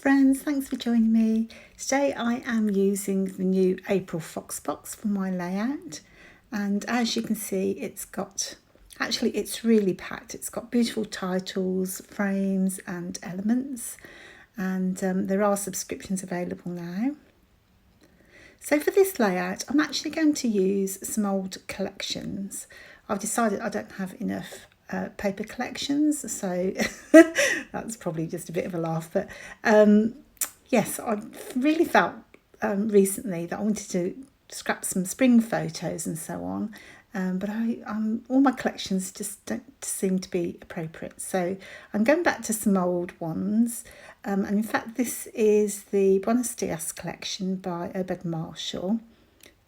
friends, thanks for joining me. Today I am using the new April Fox box for my layout, and as you can see it's really packed. It's got beautiful titles, frames and elements, and there are subscriptions available now. So for this layout I'm actually going to use some old collections. I've decided I don't have enough paper collections, so that's probably just a bit of a laugh, but yes, I really felt recently that I wanted to scrap some spring photos and so on, but all my collections just don't seem to be appropriate, so I'm going back to some old ones, and in fact this is the Buenos Dias collection by Obed Marshall,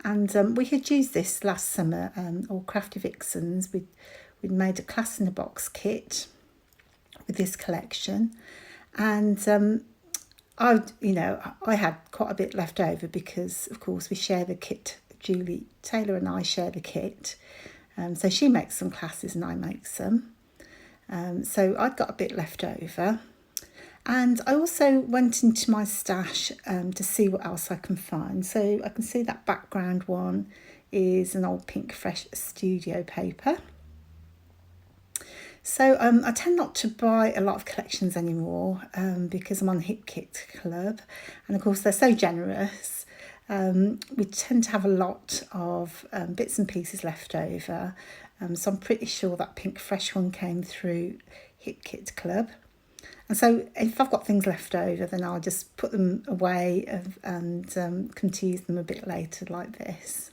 and we had used this last summer, all Crafty Vixens. We'd made a class in a box kit with this collection, and I had quite a bit left over because of course we share the kit. Julie Taylor and I share the kit, so she makes some classes and I make some, so I'd got a bit left over. And I also went into my stash to see what else I can find. So I can see that background one is an old Pink Fresh studio paper. So I tend not to buy a lot of collections anymore because I'm on Hip Kit Club, and of course they're so generous. We tend to have a lot of bits and pieces left over, so I'm pretty sure that Pink Fresh one came through Hip Kit Club. And so if I've got things left over, then I'll just put them away and come to use them a bit later like this.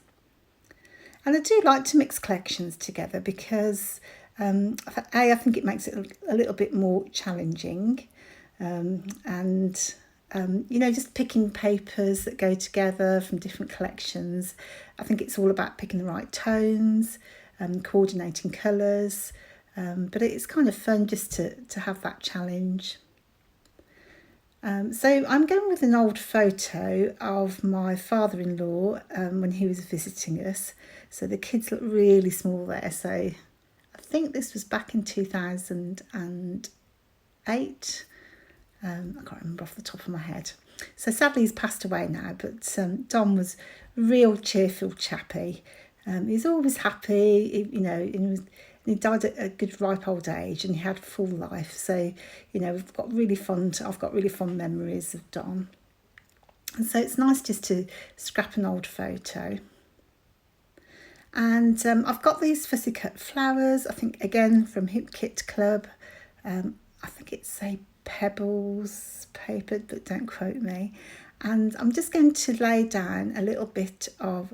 And I do like to mix collections together because I think it makes it a little bit more challenging, just picking papers that go together from different collections. I think it's all about picking the right tones, coordinating colours, but it's kind of fun just to have that challenge. So I'm going with an old photo of my father-in-law when he was visiting us. So the kids look really small there, so I think this was back in 2008. I can't remember off the top of my head. So sadly he's passed away now, but Don was a real cheerful chappy. He's always happy, he died at a good ripe old age and he had a full life. So, I've got really fond memories of Don. And so it's nice just to scrap an old photo. And I've got these fussy cut flowers, I think again from Hip Kit Club. I think it's a Pebbles paper, but don't quote me. And I'm just going to lay down a little bit of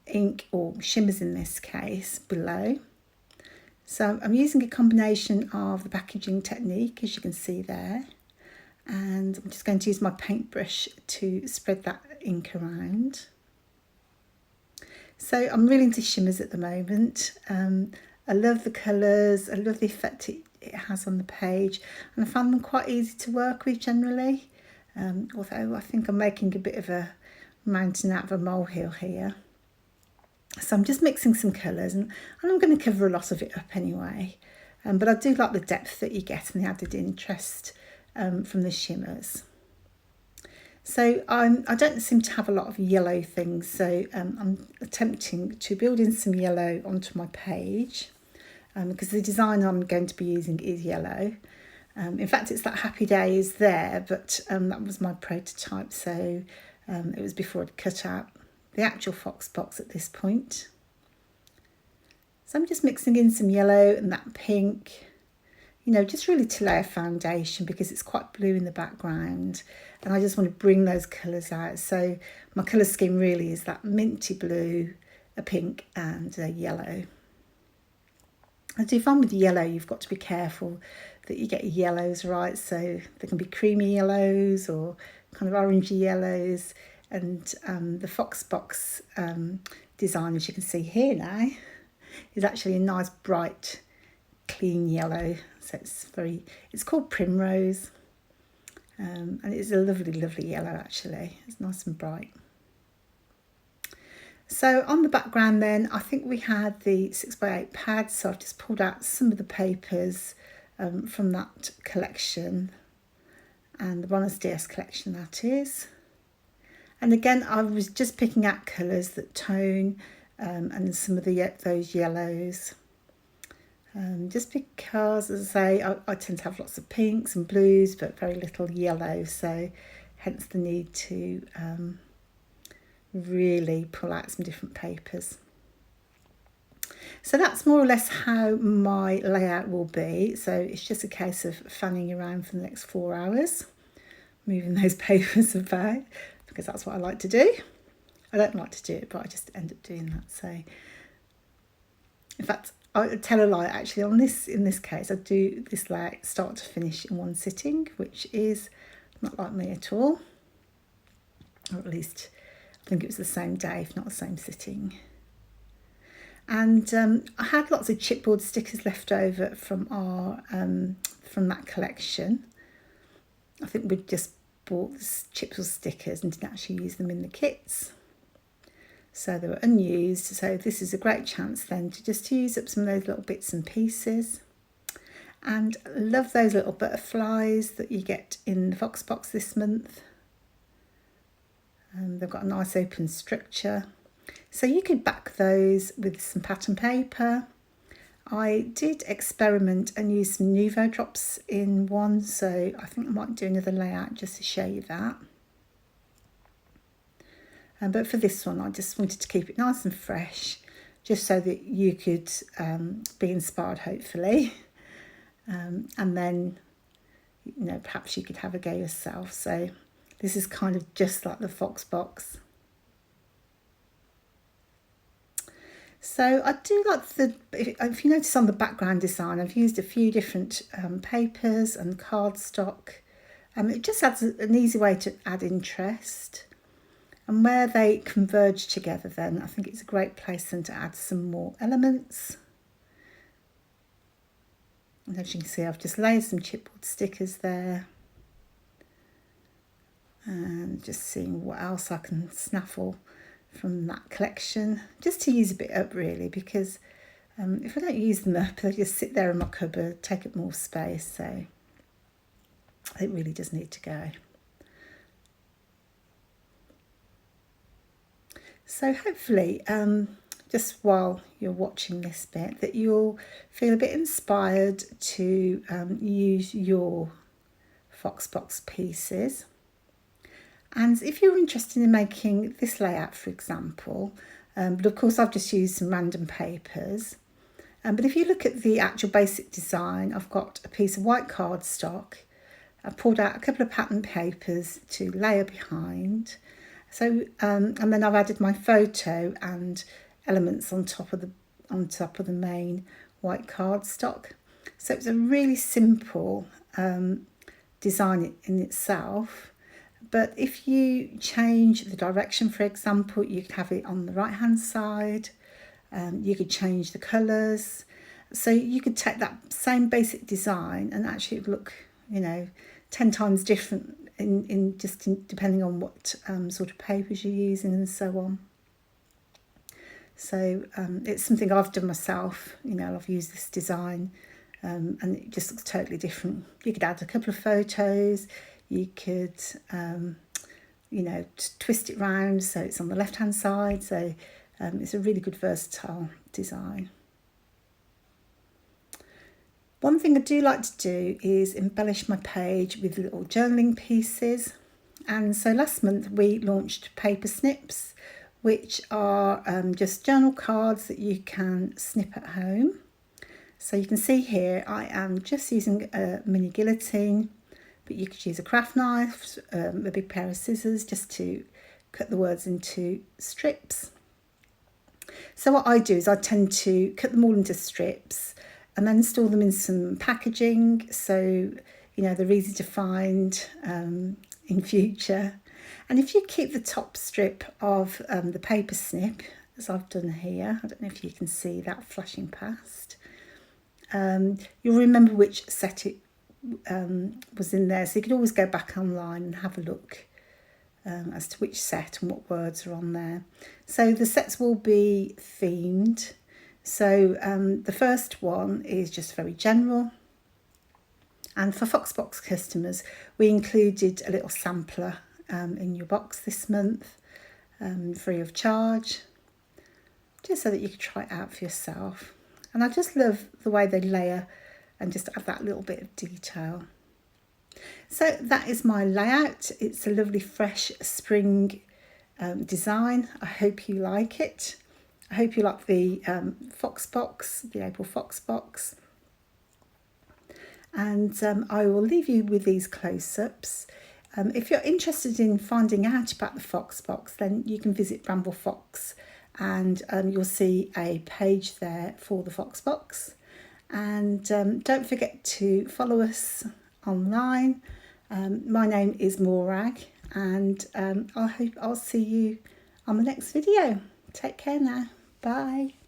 ink, or shimmers in this case, below. So I'm using a combination of the packaging technique, as you can see there. And I'm just going to use my paintbrush to spread that ink around. So I'm really into shimmers at the moment. I love the colours, I love the effect it has on the page, and I find them quite easy to work with generally. Although I think I'm making a bit of a mountain out of a molehill here. So I'm just mixing some colours, and I'm going to cover a lot of it up anyway. But I do like the depth that you get and the added interest from the shimmers. So I don't seem to have a lot of yellow things, so I'm attempting to build in some yellow onto my page because the design I'm going to be using is yellow. In fact, it's that Happy Days there, but that was my prototype, so it was before I'd cut out the actual Fox box at this point. So I'm just mixing in some yellow and that pink, just really to lay a foundation because it's quite blue in the background and I just want to bring those colours out. So my colour scheme really is that minty blue, a pink and a yellow. I do find with yellow you've got to be careful that you get yellows right, so there can be creamy yellows or kind of orangey yellows. And the Fox box design, as you can see here now, is actually a nice bright clean yellow. So it's called Primrose, and it's a lovely yellow actually. It's nice and bright. So on the background then, I think we had the 6x8 pad, so I've just pulled out some of the papers from that collection. and the Buenos Dias collection that is. And again, I was just picking out colours that tone and some of those yellows. Just because, as I say, I tend to have lots of pinks and blues, but very little yellow, so hence the need to really pull out some different papers. So that's more or less how my layout will be. So it's just a case of fanning around for the next 4 hours, moving those papers about, because that's what I like to do. I don't like to do it, but I just end up doing that. So, in fact, I tell a lie. Actually, in this case, I do this layout start to finish in one sitting, which is not like me at all. Or at least, I think it was the same day, if not the same sitting. And I had lots of chipboard stickers left over from that collection. I think we'd just bought chipboard stickers and didn't actually use them in the kits. So they were unused. So this is a great chance then to just use up some of those little bits and pieces. And I love those little butterflies that you get in the Fox box this month. They've got a nice open structure. So you could back those with some pattern paper. I did experiment and use some Nuvo drops in one, so I think I might do another layout just to show you that. But for this one, I just wanted to keep it nice and fresh, just so that you could be inspired, hopefully. And then, perhaps you could have a go yourself. So this is kind of just like the Fox box. So I do like if you notice on the background design, I've used a few different papers and cardstock. It just adds an easy way to add interest. And where they converge together then, I think it's a great place then to add some more elements. And as you can see, I've just laid some chipboard stickers there. And just seeing what else I can snaffle from that collection, just to use a bit up really, because if I don't use them up, they just sit there in my cupboard, take up more space, so it really does need to go. So hopefully, just while you're watching this bit, that you'll feel a bit inspired to use your Foxbox pieces. And if you're interested in making this layout, for example, but of course I've just used some random papers. But if you look at the actual basic design, I've got a piece of white cardstock. I've pulled out a couple of pattern papers to layer behind. So, and then I've added my photo and elements on top of the main white cardstock. So it's a really simple design in itself. But if you change the direction, for example, you could have it on the right hand side. You could change the colours. So you could take that same basic design and actually it would look, 10 times different in depending on what sort of papers you're using and so on. So it's something I've done myself. I've used this design and it just looks totally different. You could add a couple of photos. You could, twist it round so it's on the left-hand side. So it's a really good versatile design. One thing I do like to do is embellish my page with little journaling pieces. And so last month we launched paper snips, which are just journal cards that you can snip at home. So you can see here I am just using a mini guillotine, but you could use a craft knife, a big pair of scissors just to cut the words into strips. So what I do is I tend to cut them all into strips and then store them in some packaging so they're easy to find in future. And if you keep the top strip of the paper snip, as I've done here, I don't know if you can see that flashing past, you'll remember which set it was in there, so you can always go back online and have a look as to which set and what words are on there. So the sets will be themed. So the first one is just very general, And for Foxbox customers, we included a little sampler in your box this month, free of charge, just so that you could try it out for yourself. And I just love the way they layer and just add that little bit of detail. So that is my layout. It's a lovely fresh spring design. I hope you like it. I hope you like the Foxbox, the April Foxbox. And I will leave you with these close-ups. If you're interested in finding out about the Foxbox, then you can visit Bramble Fox, and you'll see a page there for the Foxbox. And don't forget to follow us online. My name is Morag, and I hope I'll see you on the next video. Take care now. Bye.